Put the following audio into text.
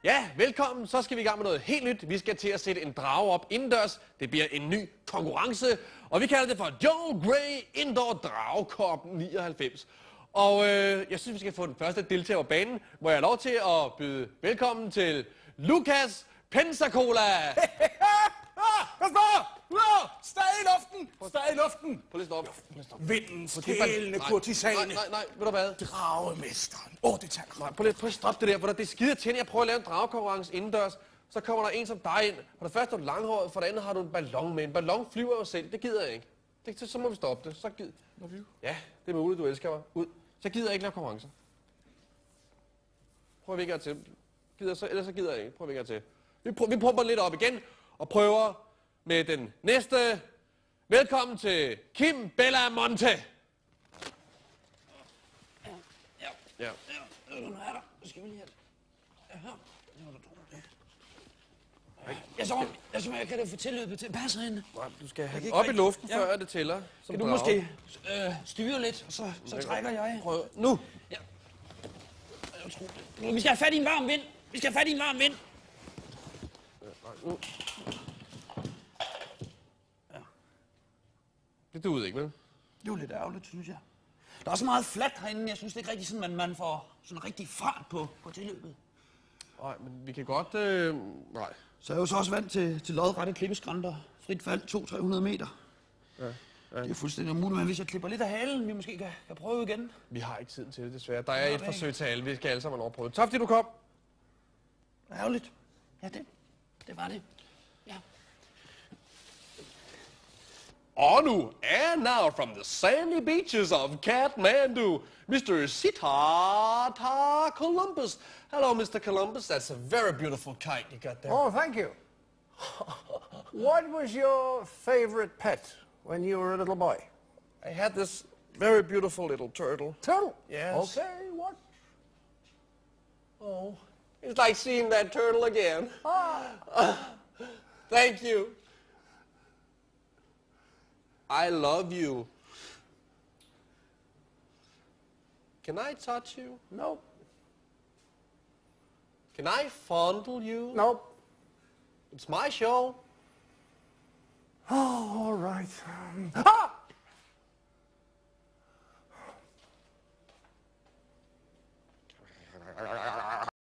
Ja, velkommen. Så skal vi i gang med noget helt nyt. Vi skal til at sætte en drage op indendørs. Det bliver en ny konkurrence, og vi kalder det for Joe Gray Indoor Dragekop 99. Og jeg synes, vi skal få den første deltager på banen, hvor jeg har lov til at byde velkommen til Lukas Pensacola. Pas på! Stag i luften! Stag i luften! Prøv lige at stoppe. Vindens kælende kurtisane. Nej, ved du hvad? Dragemesteren. Det tager. Nej, prøv lige at stoppe det der, for det er skide til. Jeg prøver at lave en dragekonkurrence indendørs. Så kommer der en som dig ind. For det første er du langhåret, for det andet har du en ballon med. En ballon flyver jo selv. Det gider jeg ikke. Så må vi stoppe det. Så gider. Ja, det er muligt, du elsker mig. Ud. Så gider jeg ikke lave konkurrencer. Prøv ikke at til. Ellers så gider jeg ikke. Prøv ikke at til. Vi pumper lidt op igen og prøver med den næste. Velkommen til Kim Bellamonte. Ja. Nu er der. Nu skal vi lige have jeg kan da få tilløbet til passer hende. Nej, du skal have op i luften, før det tæller. Kan du måske styre lidt, og så trækker jeg. Prøv. Nu. Ja. Vi skal have fat i en varm vind. Det duede ikke, vel? Det er jo lidt ærgerligt, synes jeg. Der er også meget fladt herinde. Jeg synes det er ikke rigtig sådan, at man får sådan rigtig fart på tilløbet. Nej, men vi kan godt... Nej. Så er jeg jo så også vant til lodrette klippeskrænter. Frit fald 200-300 meter. Ja. Det er fuldstændig umuligt, men hvis jeg klipper lidt af halen, vi måske kan prøve igen. Vi har ikke tid til det, desværre. Der er et forsøg til alle. Vi skal alle sammen overprøve. Tak fordi du kom. Ærgerligt. Ja, det var det. Ja. Og nu, and now from the sandy beaches of Kathmandu, Mr. Siddhartha Columbus. Hello, Mr. Columbus. That's a very beautiful kite you got there. Oh, thank you. What was your favorite pet when you were a little boy? I had this very beautiful little turtle. Turtle? Yes. Okay, what? Oh, it's like seeing that turtle again. Thank you. I love you. Can I touch you? Nope. Can I fondle you? Nope. It's my show. Oh, all right. Ah!